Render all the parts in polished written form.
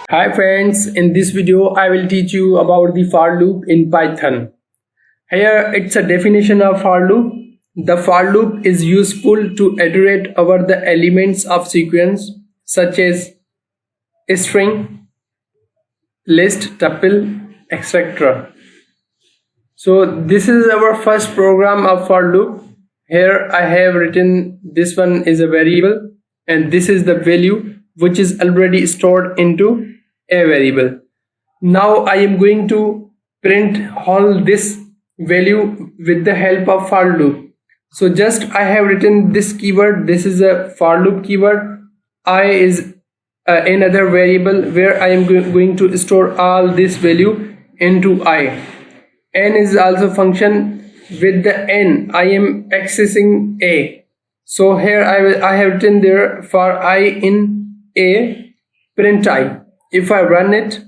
Hi friends, in this video I will teach you about the for loop in Python. Here it's a definition of for loop. The for loop is useful to iterate over the elements of sequence such as string, list, tuple, etc. So this is our first program of for loop. Here I have written this one is a variable and this is the value which is already stored into a variable. Now I am going to print all this value with the help of for loop. So just I have written this keyword. This is a for loop keyword. I is another variable where I am going to store all this value into I. N is also function. With the n I am accessing a. So here I have written there for I in a print I. If I run it,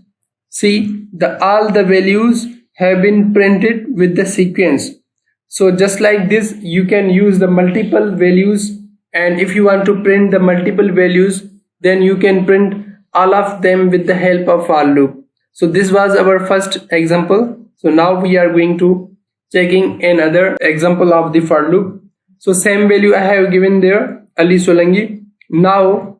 see all the values have been printed with the sequence. So just like this you can use the multiple values, and if you want to print the multiple values then you can print all of them with the help of for loop. So this was our first example. So now we are going to checking another example of the for loop. So same value I have given there, Ali Solangi. Now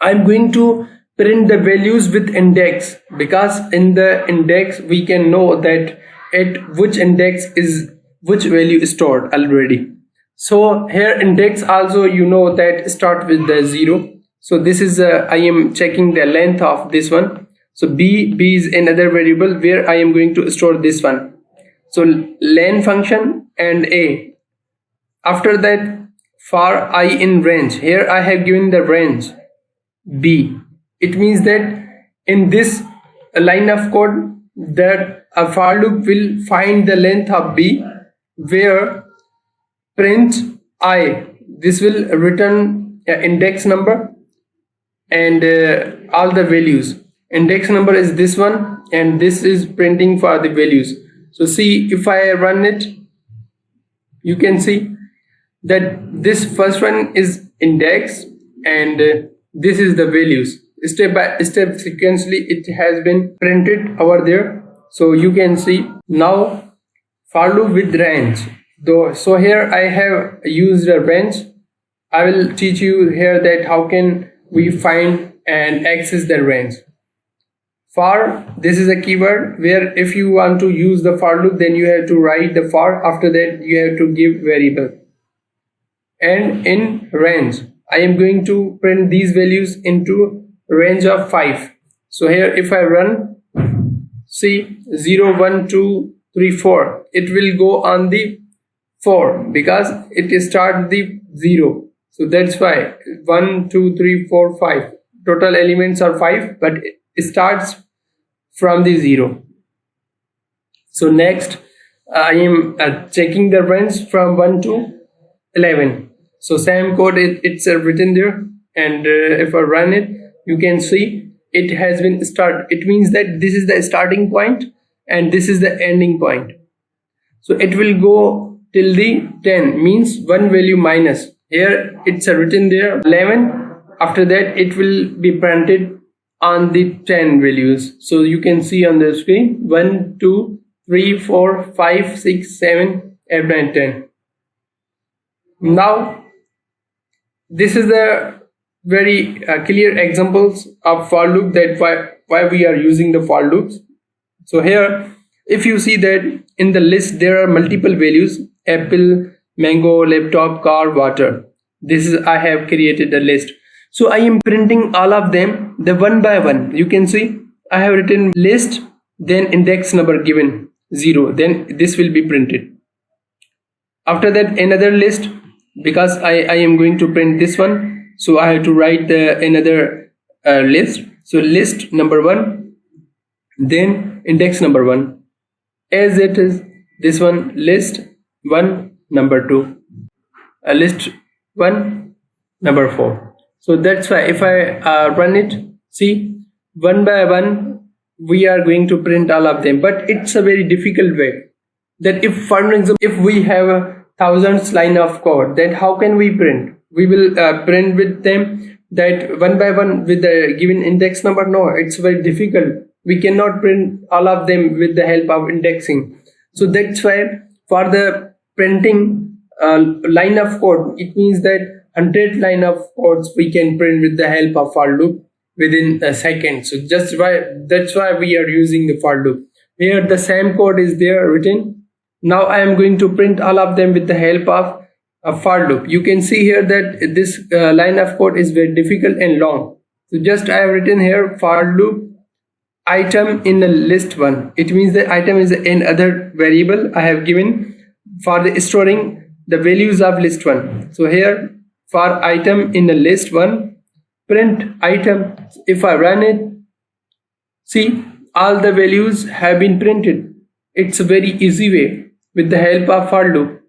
I'm going to print the values with index, because in the index we can know that at which index is which value stored already. So here index also you know that start with the 0. So this is I am checking the length of this one. So b is another variable where I am going to store this one. So len function and a. After that for I in range, here I have given the range b. It means that in this line of code that a for loop will find the length of b, where print I, this will return index number and all the values. Index number is this one and this is printing for the values. So see, if I run it, you can see that this first one is index and this is the values. Step by step sequentially it has been printed over there. So you can see now for loop with range. So here I have used a range. I will teach you here that how can we find and access the range. For, this is a keyword where if you want to use the for loop then you have to write the for. After that you have to give variable. And in range I am going to print these values into range of 5. So here if I run, see 0 1 2 3 4, it will go on the 4 because it starts the 0. So that's why 1 2 3 4 5 total elements are 5, but it starts from the 0. So next I am checking the range from 1 to 11. So same code it's written there, and if I run it you can see it has been start. It means that this is the starting point and this is the ending point. So it will go till the 10, means one value minus. Here it's written there 11. After that it will be printed on the 10 values. So you can see on the screen 1 2 3 4 5 6 7 8 9 10. Now this is the very clear examples of for loop, that why we are using the for loops. So here if you see that in the list there are multiple values: apple, mango, laptop, car, water. This is I have created a list. So I am printing all of them the one by one. You can see I have written list, then index number given 0, then this will be printed. After that another list, because I am going to print this one, so I have to write another list. So list number 1, then index number 1, as it is this one, list 1 number 2, list 1 number 4. So that's why if I run it, see one by one we are going to print all of them. But it's a very difficult way, that if for example if we have a thousands line of code, then how can we print? We will print with them that one by one with the given index number? No, it's very difficult. We cannot print all of them with the help of indexing. So that's why for the printing line of code, it means that 100 line of codes we can print with the help of for loop within a second. So that's why we are using the for loop. Here the same code is there written. Now I am going to print all of them with the help of a for loop. You can see here that this line of code is very difficult and long. So just I have written here for loop item in the list 1. It means the item is another variable I have given for the storing the values of list 1. So here for item in the list 1, print item. If I run it, see all the values have been printed. It's a very easy way with the help of for loop.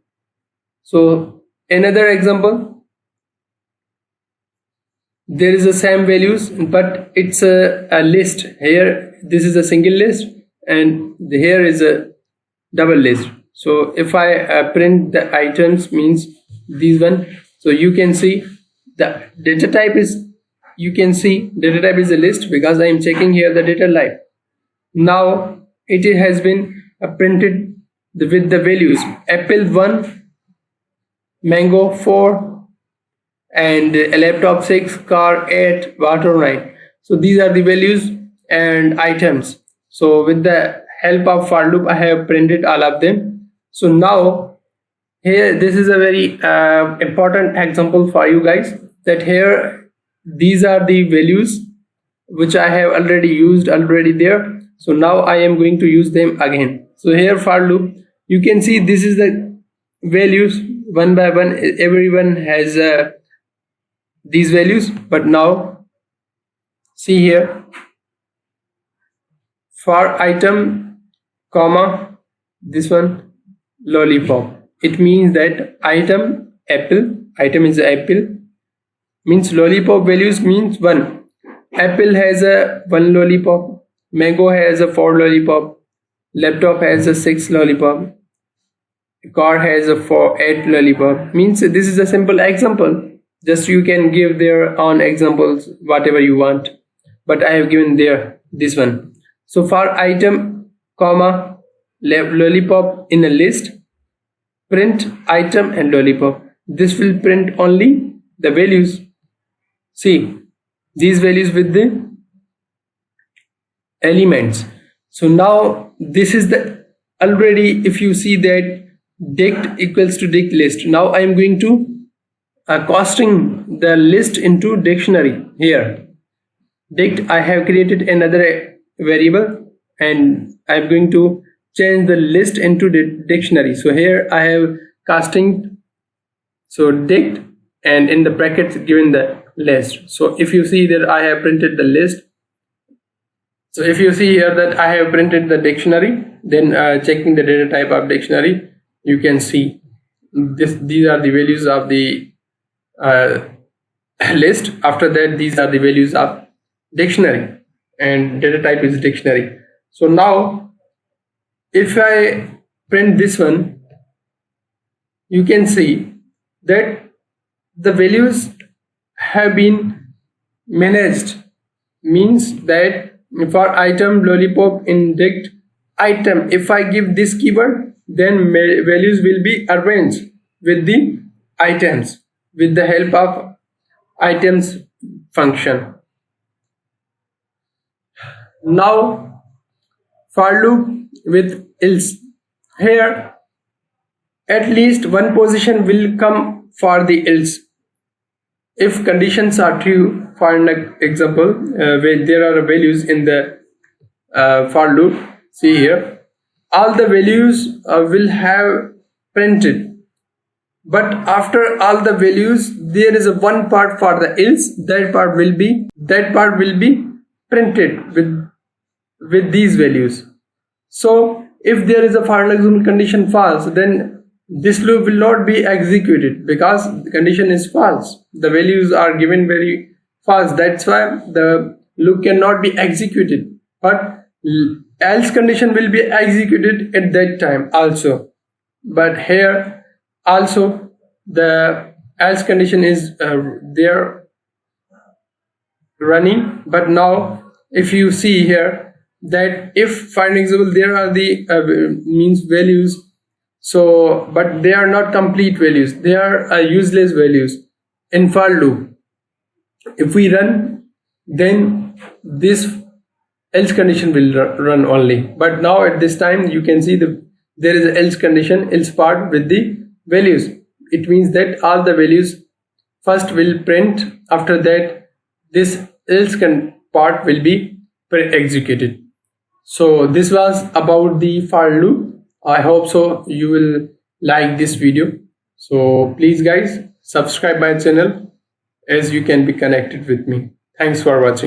So another example, there is the same values, but it's a list. Here this is a single list and here is a double list. So if I print the items, means these one, so you can see the data type is, data type is a list because I am checking here the data type. Now it has been printed with the values apple 1, mango 4, and a laptop 6, car 8, water 9. So these are the values and items. So with the help of for loop I have printed all of them. So now here this is a very important example for you guys, that here these are the values which I have already used there. So now I am going to use them again. So here for loop, you can see this is the values one by one. Everyone has these values, but now see here for item comma this one lollipop. It means that item is apple, means lollipop values means 1. Apple has a 1 lollipop, mango has a 4 lollipop, laptop has a 6 lollipop, car has a 8 lollipop. Means this is a simple example. Just you can give their own examples whatever you want, but I have given there this one. So for item comma lollipop in a list, print item and lollipop. This will print only the values. See these values with the elements. So now this is the already, if you see that dict equals to dict list. Now I am going to costing the list into dictionary. Here dict, I have created another variable and I am going to change the list into the dictionary. So here I have casting, so dict, and in the brackets given the list. So if you see that I have printed the list, so if you see here that I have printed the dictionary, then checking the data type of dictionary, you can see these are the values of the list. After that, these are the values of dictionary and data type is dictionary. So now if I print this one, you can see that the values have been managed. Means that for item lollipop in dict item, if I give this keyword, then values will be arranged with the items with the help of items function. Now for loop with else, here at least one position will come for the else if conditions are true. For an example, where there are values in the for loop, see here all the values will have printed, but after all the values there is a one part for the else. That part will be printed with these values. So if there is a for example condition false, then this loop will not be executed because the condition is false. The values are given very false. That's why the loop cannot be executed. But else condition will be executed at that time also. But here also the else condition is there running. But now if you see here that if, for example, there are the means values, so but they are not complete values, they are useless values in for loop. If we run, then this else condition will run only. But now at this time you can see there is an else condition, else part with the values. It means that all the values first will print, after that this else part will be executed. So this was about the for loop. I hope so you will like this video. So please guys, subscribe my channel as you can be connected with me. Thanks for watching.